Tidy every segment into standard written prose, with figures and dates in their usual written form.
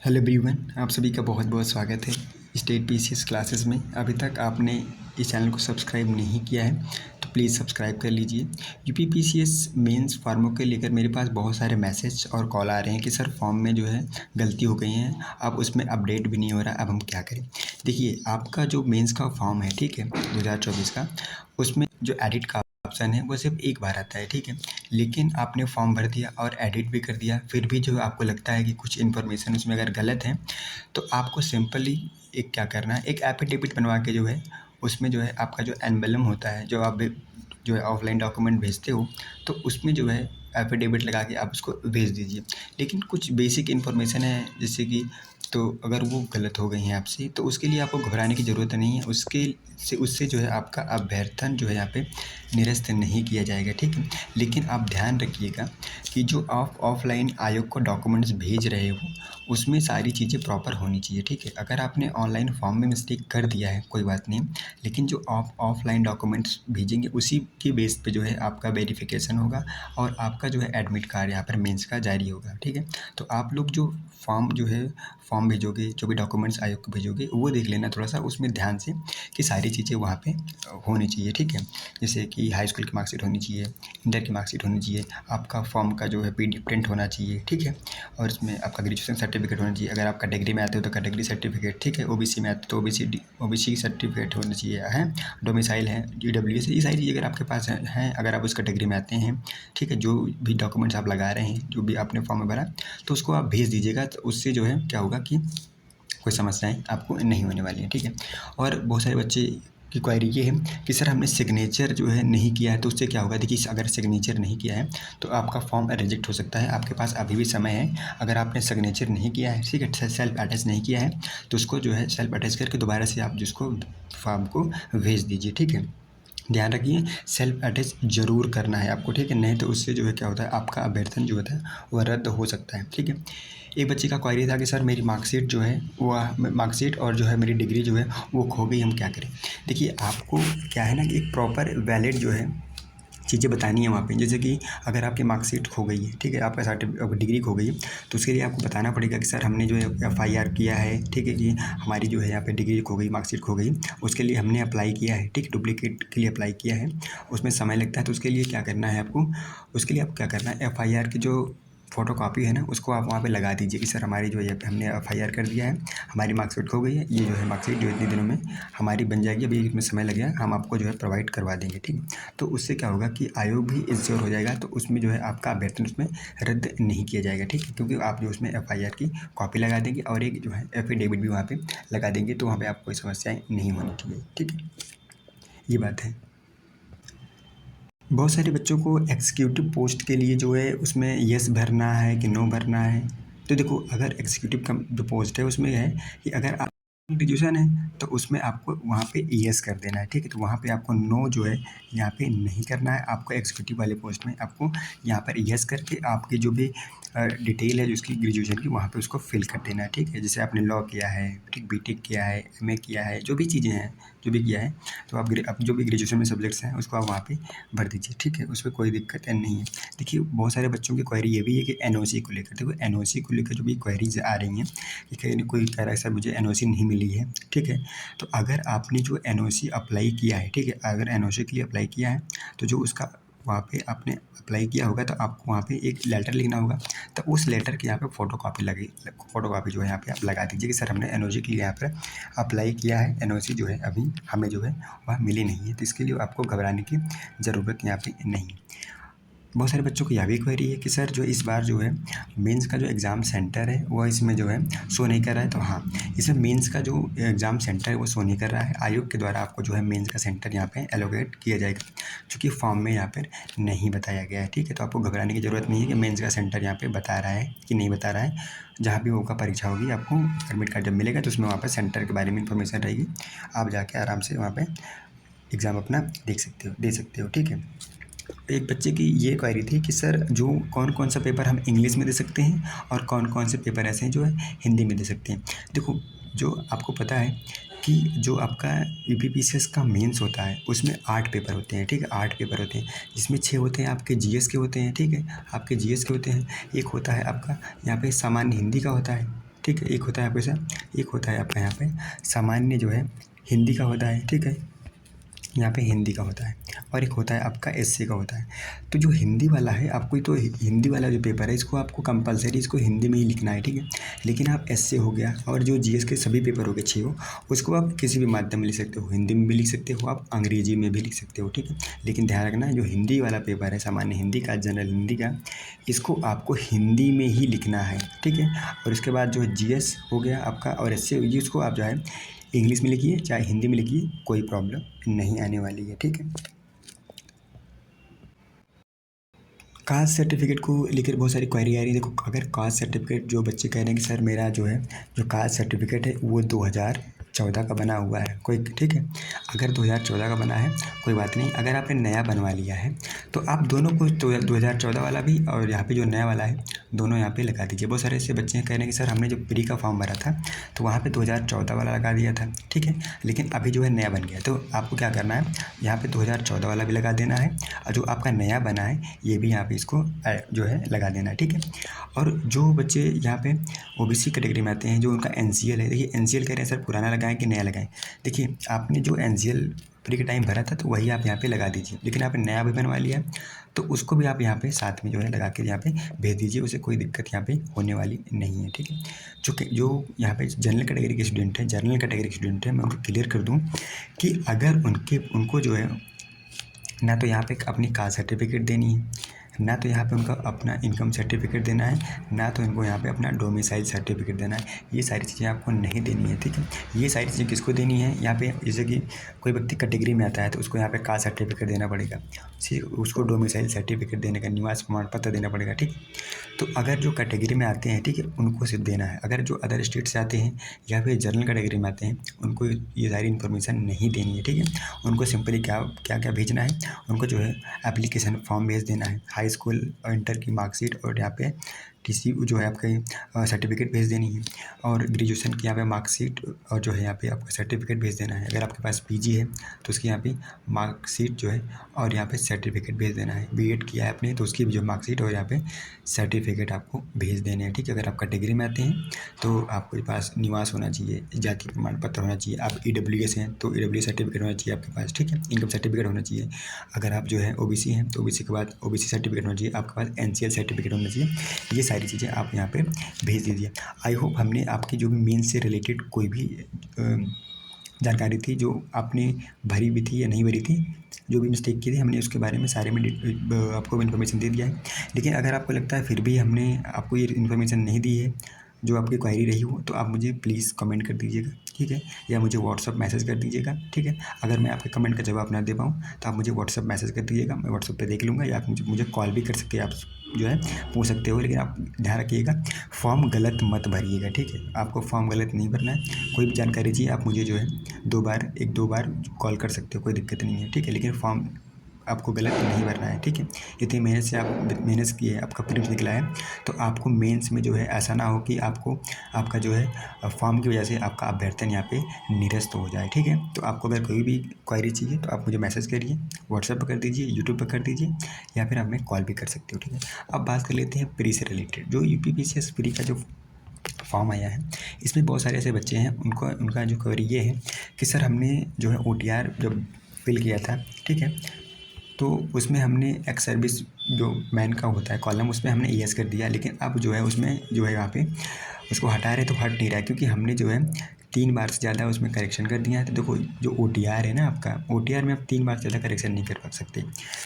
Hello everyone, आप सभी का बहुत बहुत स्वागत है स्टेट पीसीएस क्लासेस में। अभी तक आपने इस चैनल को सब्सक्राइब नहीं किया है तो प्लीज़ सब्सक्राइब कर लीजिए। यूपी पीसीएस मेंस फॉर्मों के लेकर मेरे पास बहुत सारे मैसेज और कॉल आ रहे हैं कि सर फॉर्म में जो है गलती हो गई है, अब उसमें अपडेट भी नहीं हो रहा, अब हम क्या करें। देखिए, आपका जो मेंस का फॉर्म है, ठीक है, 2024 का, उसमें जो एडिट का ऑप्शन है वो सिर्फ एक बार आता है, ठीक है। लेकिन आपने फॉर्म भर दिया और एडिट भी कर दिया, फिर भी जो आपको लगता है कि कुछ इन्फॉर्मेशन उसमें अगर गलत है तो आपको सिंपली एक क्या करना है, एक एफिडेविट बनवा के जो है उसमें जो है आपका जो एनवेलम होता है, जो आप जो है ऑफलाइन डॉक्यूमेंट भेजते हो, तो उसमें जो है एफिडेविट लगा के आप उसको भेज दीजिए। लेकिन कुछ बेसिक इन्फॉर्मेशन है जैसे कि, तो अगर वो गलत हो गई हैं आपसे तो उसके लिए आपको घबराने की ज़रूरत नहीं है। उससे जो है आपका अभ्यर्थन जो है यहाँ पे निरस्त नहीं किया जाएगा, ठीक है। लेकिन आप ध्यान रखिएगा कि जो आप ऑफलाइन आयोग को डॉक्यूमेंट्स भेज रहे हो उसमें सारी चीज़ें प्रॉपर होनी चाहिए, ठीक है। अगर आपने ऑनलाइन फॉर्म में मिस्टेक कर दिया है कोई बात नहीं, लेकिन जो आप ऑफलाइन डॉक्यूमेंट्स भेजेंगे उसी के बेस पे जो है आपका वेरिफिकेशन होगा और आपका जो है एडमिट कार्ड यहाँ पर मेंस का जारी होगा, ठीक है। तो आप लोग जो फॉर्म भेजोगे, जो भी डॉक्यूमेंट्स आयोग को भेजोगे, वो देख लेना थोड़ा सा उसमें ध्यान से कि सारी चीज़ें वहाँ पे होनी चाहिए, ठीक है। जैसे कि हाई स्कूल की मार्कशीट होनी चाहिए, इंटर की मार्कशीट होनी चाहिए, आपका फॉर्म का जो है पीडीएफ प्रिंट होना चाहिए, ठीक है। और इसमें आपका ग्रेजुएशन सर्टिफिकेट होना चाहिए। अगर आप कैटेगरी में आते हो तो कैटेगरी सर्टिफिकेट, ठीक है। ओबीसी में आते हो तो ओबीसी सर्टिफिकेट होना चाहिए है। डोमिसाइल है, ईडब्ल्यूएस, ये सारी चीज़ें अगर आपके पास हैं, अगर आप उस कैटेगरी में आते हैं, ठीक है। जो भी डॉक्यूमेंट्स आप लगा रहे हैं, जो भी आपने फॉर्म में भरा, तो उसको आप भेज दीजिएगा। तो उससे जो है क्या होगा कि कोई समस्याएँ आपको नहीं होने वाली हैं, ठीक है। और बहुत सारे बच्चे की क्वेरी ये है कि सर हमने सिग्नेचर जो है नहीं किया है तो उससे क्या होगा। देखिए, अगर सिग्नेचर नहीं किया है तो आपका फॉर्म रिजेक्ट हो सकता है। आपके पास अभी भी समय है। अगर आपने सिग्नेचर नहीं किया है, ठीक है, सेल्फ अटैच नहीं किया है, तो उसको जो है सेल्फ अटैच करके दोबारा से आप जिसको फॉर्म को भेज दीजिए, ठीक है। ध्यान रखिए, सेल्फ अटैच ज़रूर करना है आपको, ठीक है। नहीं तो उससे जो है क्या होता है, आपका अभ्यर्थन जो होता है वो रद्द हो सकता है, ठीक है। एक बच्चे का क्वेरी था कि सर मेरी मार्कशीट जो है वो मार्कशीट और जो है मेरी डिग्री जो है वो खो गई, हम क्या करें। देखिए, आपको क्या है ना कि एक प्रॉपर वैलिड जो है चीज़ें बतानी है वहाँ पे। जैसे कि अगर आपकी मार्कशीट खो गई है, ठीक है, आपका डिग्री खो गई है, तो उसके लिए आपको बताना पड़ेगा कि सर हमने जो है एफआईआर किया है, ठीक है, कि हमारी जो है यहाँ पे डिग्री खो गई, मार्कशीट खो गई, उसके लिए हमने अप्लाई किया है, ठीक है, डुप्लीकेट के लिए अप्लाई किया है। उसमें समय लगता है, तो उसके लिए क्या करना है आपको, उसके लिए आपको क्या करना है, एफआईआर की जो फ़ोटोकॉपी है ना, उसको आप वहाँ पे लगा दीजिए कि सर हमारी जो है हमने एफआईआर कर दिया है, हमारी मार्कशीट खो गई है, ये जो है मार्कशीट जो इतने दिनों में हमारी बन जाएगी, अभी इसमें समय लगेगा, हम आपको जो है प्रोवाइड करवा देंगे, ठीक है। तो उससे क्या होगा कि आयोग भी इंश्योर हो जाएगा, तो उसमें जो है आपका अभ्यर्थन उसमें रद्द नहीं किया जाएगा, ठीक है। क्योंकि आप जो उसमें एफआईआर की कॉपी लगा देंगे और एक जो है एफिडेविट भी वहाँ पे लगा देंगे, तो वहाँ पे आपको कोई समस्याएँ नहीं होनी चाहिए, ठीक है। ये बात है। बहुत सारे बच्चों को एग्जीक्यूटिव पोस्ट के लिए जो है उसमें येस भरना है कि नो भरना है। तो देखो, अगर एग्जीक्यूटिव का जो पोस्ट है उसमें है कि अगर आप ग्रेजुएशन है तो उसमें आपको वहाँ पे येस कर देना है, ठीक है। तो वहाँ पे आपको नो जो है यहाँ पे नहीं करना है। आपको एग्जीक्यूटिव वाले पोस्ट में आपको यहाँ पर येस करके आपकी जो भी डिटेल है जिसकी ग्रेजुएशन की, वहाँ पे उसको फिल कर देना है, ठीक है। जैसे आपने लॉ किया है, ठीक, बीटेक किया है, एमए किया है, जो भी चीज़ें हैं, जो भी किया है, तो आप जो भी ग्रेजुएशन में सब्जेक्ट्स हैं उसको आप वहाँ पे भर दीजिए, ठीक है। उसमें कोई दिक्कत नहीं है। देखिए, बहुत सारे बच्चों की क्वेरी ये भी है कि एनओसी को लेकर। देखो, एनओसी को लेकर जो भी क्वेरीज आ रही हैं कि कहीं कोई कह रहा है सर मुझे एनओसी नहीं मिली है, ठीक है। तो अगर आपने जो एनओसी अप्लाई किया है, ठीक है, अगर एनओसी के लिए अप्लाई किया है तो जो उसका वहाँ पे आपने अप्लाई किया होगा तो आपको वहाँ पे एक लेटर लिखना होगा। तो उस लेटर की यहाँ पे फ़ोटोकॉपी जो है यहाँ पे आप लगा दीजिए कि सर हमने एनओसी के लिए यहाँ पर अप्लाई किया है, एनओसी जो है अभी हमें जो है वह मिली नहीं है। तो इसके लिए आपको घबराने की ज़रूरत यहाँ पे नहीं। बहुत सारे बच्चों को यह भी क्वेरी है कि सर जो इस बार जो है मेंस का जो एग्ज़ाम सेंटर है वो इसमें जो है शो नहीं कर रहा है। तो हाँ, इसमें मेंस का जो एग्ज़ाम सेंटर है वो शो नहीं कर रहा है। आयोग के द्वारा आपको जो है मेंस का सेंटर यहाँ पे एलोकेट किया जाएगा, क्योंकि फॉर्म में यहाँ पर नहीं बताया गया है, ठीक है। तो आपको घबराने की ज़रूरत नहीं है कि मेंस का सेंटर यहाँ पे बता रहा है कि नहीं बता रहा है। जहाँ भी होगा परीक्षा होगी, आपको एडमिट कार्ड जब मिलेगा तो उसमें वहाँ पर सेंटर के बारे में इंफॉर्मेशन रहेगी। आप जाके आराम से वहाँ पर एग्ज़ाम अपना दे सकते हो, ठीक है। एक बच्चे की ये क्वेरी थी कि सर जो कौन कौन सा पेपर हम इंग्लिश में दे सकते हैं और कौन कौन से पेपर ऐसे हैं जो है हिंदी में दे सकते हैं। देखो, जो आपको पता है कि जो आपका यूपीपीसीएस का मेंस होता है उसमें 8 पेपर होते हैं, ठीक है, 8 पेपर होते हैं, जिसमें 6 होते हैं आपके जीएस के होते हैं, ठीक है, आपके जीएस के होते हैं। एक होता है आपका यहाँ पे सामान्य हिंदी का होता है, ठीक है। एक होता है आपके साथ, एक होता है आपका यहाँ पे सामान्य जो है हिंदी का होता है, ठीक है, यहाँ पे हिंदी का होता है, और एक होता है आपका एसए का होता है। तो जो हिंदी वाला है आपको, तो हिंदी वाला जो पेपर है इसको आपको कंपलसरी इसको हिंदी में ही लिखना है, ठीक है। लेकिन आप एसए हो गया और जो जीएस के सभी पेपर हो गए 6 हो, उसको आप किसी भी माध्यम में लिख सकते हो, हिंदी में भी लिख सकते हो, आप अंग्रेजी में भी लिख सकते हो, ठीक है। लेकिन ध्यान रखना जो हिंदी वाला पेपर है सामान्य हिंदी का, जनरल हिंदी का, इसको आपको हिंदी में ही लिखना है, ठीक है। और उसके बाद जो जीएस हो गया आपका और एसए, इसको आप जो है इंग्लिश में लिखिए चाहे हिंदी में लिखिए, कोई प्रॉब्लम नहीं आने वाली है, ठीक है। कास्ट सर्टिफिकेट को लेकर बहुत सारी क्वेरी आ रही है। देखो, अगर कास्ट सर्टिफिकेट जो बच्चे कह रहे हैं कि सर मेरा जो है जो कास्ट सर्टिफिकेट है वो 2014 का बना हुआ है कोई, ठीक है। अगर 2014 का बना है कोई बात नहीं, अगर आपने नया बनवा लिया है तो आप दोनों को 2014 वाला भी और यहाँ पे जो नया वाला है दोनों यहाँ पे लगा दीजिए। बहुत सारे ऐसे बच्चे कह रहे हैं कि सर हमने जो प्री का फॉर्म भरा था तो वहाँ पे 2014 वाला लगा दिया था, ठीक है, लेकिन अभी जो है नया बन गया, तो आपको क्या करना है, यहाँ पे 2014 वाला भी लगा देना है और जो आपका नया बना है ये भी यहाँ पे इसको जो है लगा देना है, ठीक है। और जो बच्चे यहाँ पे ओबीसी कैटेगरी में आते हैं, जो उनका एनसीएल है, देखिए एनसीएल कह रहे हैं सर पुराना लगाएं कि नया लगाएं। देखिए आपने जो एनसीएल प्री के टाइम भरा था तो वही आप यहाँ पे लगा दीजिए, लेकिन आपने नया भी बनवा लिया तो उसको भी आप यहाँ पे साथ में जो है लगा के यहाँ पे भेज दीजिए, उसे कोई दिक्कत यहाँ पे होने वाली नहीं है, ठीक है। जो यहाँ पे जनरल कैटेगरी के स्टूडेंट हैं, जनरल कैटेगरी के स्टूडेंट हैं, मैं उनको क्लियर कर दूँ कि अगर उनको जो है ना तो यहाँ पे अपनी कास्ट सर्टिफिकेट देनी है, ना तो यहाँ पे उनका अपना इनकम सर्टिफिकेट देना है, ना तो इनको यहाँ पे अपना डोमिसाइल सर्टिफिकेट देना है। ये सारी चीज़ें आपको नहीं देनी है, ठीक है। ये सारी चीज़ें किसको देनी है, यहाँ पे जैसे कि कोई व्यक्ति कैटेगरी में आता है तो उसको यहाँ पे कास्ट सर्टिफिकेट देना पड़ेगा, उसको डोमिसाइल सर्टिफिकेट देने का, निवास प्रमाण पत्र देना पड़ेगा, ठीक है। तो अगर जो कैटेगरी में आते हैं, ठीक है, उनको सिर्फ देना है। अगर जो अदर स्टेट से आते हैं या फिर जनरल कैटेगरी में आते हैं उनको ये सारी इन्फॉर्मेशन नहीं देनी है, ठीक है। उनको सिंपली क्या क्या भेजना है, उनको जो है एप्लीकेशन फॉर्म भेज देना है, हाई स्कूल और इंटर की मार्कशीट और यहाँ पे टीसी जो है आपका सर्टिफिकेट भेज देनी है, और ग्रेजुएशन की यहाँ पे मार्कशीट और जो है यहाँ पे आपका सर्टिफिकेट भेज देना है। अगर आपके पास पीजी है तो उसकी यहाँ पे मार्कशीट जो है और यहाँ पे सर्टिफिकेट भेज देना है। बीएड किया है आपने तो उसकी भी जो मार्कशीट और यहाँ पे सर्टिफिकेट आपको भेज देने हैं, ठीक है। अगर आप कैटेगरी में आते हैं तो आपके पास निवास होना चाहिए, जाति प्रमाण पत्र होना चाहिए, आप ईडब्ल्यूएस हैं तो ईडब्ल्यूएस सर्टिफिकेट होना चाहिए आपके पास, ठीक है, इनकम सर्टिफिकेट होना चाहिए। अगर आप जो है ओबीसी हैं तो ओबीसी के बाद ओबीसी सर्टिफिकेट होना चाहिए, आपके पास एनसीएल सर्टिफिकेट होना चाहिए। ये सारी चीज़ें आप यहाँ पे भेज दीजिए। आई होप हमने आपकी जो भी मेंस से रिलेटेड कोई भी जानकारी थी जो आपने भरी भी थी या नहीं भरी थी, जो भी मिस्टेक की थी हमने उसके बारे में सारे में आपको इन्फॉर्मेशन दे दिया है। लेकिन अगर आपको लगता है फिर भी हमने आपको ये इन्फॉर्मेशन नहीं दी है जो आपकी क्वायरी रही हो, तो आप मुझे प्लीज़ कमेंट कर दीजिएगा, ठीक है, या मुझे व्हाट्सअप मैसेज कर दीजिएगा, ठीक है। अगर मैं आपके कमेंट का जवाब ना दे पाऊँ तो आप मुझे व्हाट्सअप मैसेज कर दीजिएगा, मैं व्हाट्सअप पे देख लूँगा, या आप मुझे कॉल भी कर सकते हैं, आप जो है पूछ सकते हो। लेकिन आप ध्यान रखिएगा फॉर्म गलत मत भरिएगा, ठीक है, आपको फॉर्म गलत नहीं भरना है। कोई भी जानकारी चाहिए आप मुझे जो है 1-2 बार कॉल कर सकते हो, कोई दिक्कत नहीं है, ठीक है, लेकिन फॉर्म आपको गलत नहीं भरना है, ठीक है। इतनी मेहनत से आप मेहनत की है, आपका प्रीलिम्स निकला है, तो आपको मेंस में जो है ऐसा ना हो कि आपको आपका जो है फॉर्म की वजह से आपका अभ्यर्थन यहाँ पे निरस्त हो जाए, ठीक है। तो आपको अगर कोई भी क्वायरी चाहिए तो आप मुझे मैसेज करिए, व्हाट्सएप पर कर दीजिए, यूट्यूब पर कर दीजिए, या फिर आप हमें कॉल भी कर सकते हो, ठीक है। अब बात कर लेते हैं प्री से रिलेटेड। जो यूपीपीसीएस प्री का जो फॉर्म आया है इसमें बहुत सारे ऐसे बच्चे हैं उनका जो क्वेरी ये है कि सर हमने जो है ओटीआर जब फिल किया था, ठीक है, तो उसमें हमने एक्स सर्विस जो मैन का होता है कॉलम उसमें हमने येस कर दिया, लेकिन अब जो है उसमें जो है यहाँ पे उसको हटा रहे तो हट नहीं रहा है, क्योंकि हमने जो है 3 बार से ज़्यादा उसमें करेक्शन कर दिया है। तो देखो जो ओटीआर है ना आपका, ओटीआर में आप 3 बार से ज़्यादा करेक्शन नहीं कर सकते,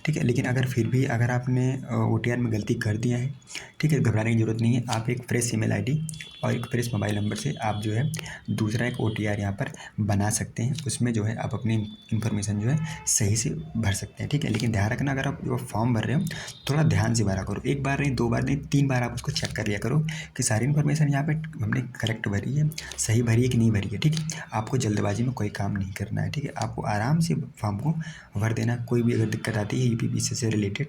ठीक है। लेकिन अगर फिर भी अगर आपने ओटीआर में गलती कर दिया है, ठीक है, घबराने की ज़रूरत नहीं है। आप एक फ्रेश ईमेल आईडी और एक फ्रेश मोबाइल नंबर से आप जो है दूसरा एक ओटीआर यहाँ पर बना सकते हैं, उसमें जो है आप अपनी इन्फॉर्मेशन जो है सही से भर सकते हैं, ठीक है। लेकिन ध्यान रखना अगर आप जो फॉर्म भर रहे हो थोड़ा ध्यान से भरा करो, 1 बार नहीं 2 बार नहीं 3 बार आप उसको चेक कर लिया करो कि सारी इन्फॉर्मेशन यहाँ पे हमने करेक्ट भरी है, सही भरी है कि नहीं भरी है, ठीक है। आपको जल्दबाजी में कोई काम नहीं करना है, ठीक है, आपको आराम से फॉर्म को भर देना। कोई भी अगर दिक्कत आती है यूपीपीसी से रिलेटेड,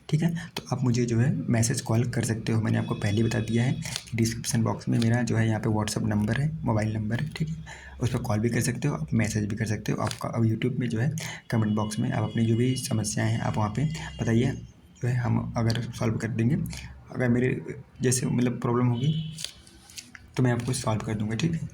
ठीक है, तो आप मुझे जो है मैसेज कॉल कर सकते हो। मैंने आपको पहले बता दिया है डिस्क्रिप्शन बॉक्स में मेरा जो है यहाँ पे व्हाट्सअप नंबर है, मोबाइल नंबर है, ठीक है, उस पर कॉल भी कर सकते हो, आप मैसेज भी कर सकते हो। आपका अब यूट्यूब में जो है कमेंट बॉक्स में आप अपनी जो भी समस्याएं हैं आप वहाँ पे बताइए, जो है हम अगर सॉल्व कर देंगे। अगर मेरे जैसे मतलब प्रॉब्लम होगी तो मैं आपको सॉल्व कर दूँगा, ठीक है।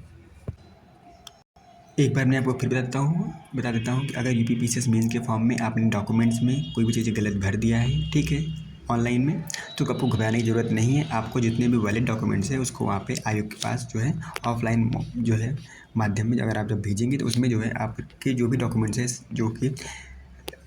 एक बार मैं आपको फिर बता देता हूँ कि अगर यूपीपीसीएस मेंस के फॉर्म में आपने डॉक्यूमेंट्स में कोई भी चीज़ें गलत भर दिया है, ठीक है, ऑनलाइन में, तो आपको घबराने की ज़रूरत नहीं है। आपको जितने भी वैलिड डॉक्यूमेंट्स हैं उसको वहाँ पे आयोग के पास जो है ऑफलाइन जो है माध्यम में अगर आप जब भेजेंगे तो उसमें जो है आपके जो भी डॉक्यूमेंट्स हैं जो कि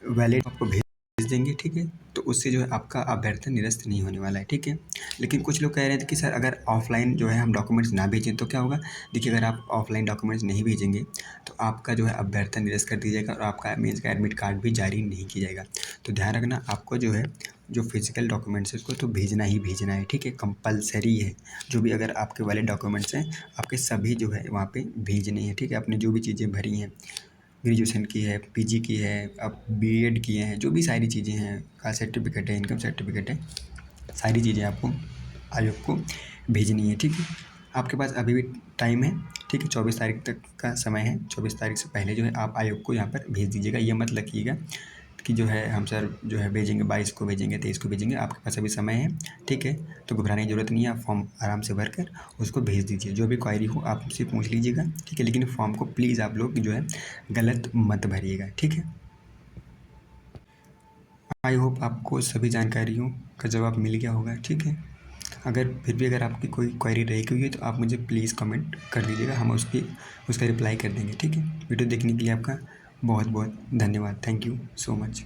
वैलिड आपको भेज देंगे, ठीक है। तो उससे जो है आपका अभ्यर्थन निरस्त नहीं होने वाला है, ठीक है। लेकिन कुछ लोग कह रहे थे कि सर अगर ऑफलाइन जो है हम डॉक्यूमेंट्स ना भेजें तो क्या होगा? देखिए, अगर आप ऑफलाइन डॉक्यूमेंट्स नहीं भेजेंगे तो आपका जो है अभ्यर्थन निरस्त कर दिया जाएगा और आपका मेंस का एडमिट कार्ड भी जारी नहीं किया जाएगा। तो ध्यान रखना, आपको जो है जो फिजिकल डॉक्यूमेंट्स है उसको तो भेजना ही भेजना है, ठीक है, कंपलसरी है। जो भी अगर आपके वैलिड डॉक्यूमेंट्स हैं आपके सभी जो है वहाँ पे भेजने हैं, ठीक है। आपने जो भी चीज़ें भरी हैं, ग्रेजुएशन की है, पीजी की है, अब बीएड किए हैं, जो भी सारी चीज़ें हैं, कास्ट सर्टिफिकेट है, इनकम सर्टिफिकेट है, सारी चीज़ें आपको आयोग को भेजनी है, ठीक है। आपके पास अभी भी टाइम है, ठीक है, 24 तारीख तक का समय है। 24 तारीख से पहले जो है आप आयोग को यहाँ पर भेज दीजिएगा। ये मत रखिएगा कि जो है हम सर जो है भेजेंगे 22 को भेजेंगे, 23 को भेजेंगे। आपके पास अभी समय है, ठीक है, तो घबराने की ज़रूरत नहीं है। आप फॉर्म आराम से भर कर उसको भेज दीजिए। जो भी क्वायरी हो आप मुझसे पूछ लीजिएगा, ठीक है, लेकिन फॉर्म को प्लीज़ आप लोग जो है गलत मत भरिएगा, ठीक है। आई होप आपको सभी जानकारियों का जवाब मिल गया होगा, ठीक है। अगर फिर भी अगर आपकी कोई क्वेरी रह गई है तो आप मुझे प्लीज़ कमेंट कर दीजिएगा, हम उसका रिप्लाई कर देंगे, ठीक है। वीडियो देखने के लिए आपका बहुत बहुत धन्यवाद। Thank you so much.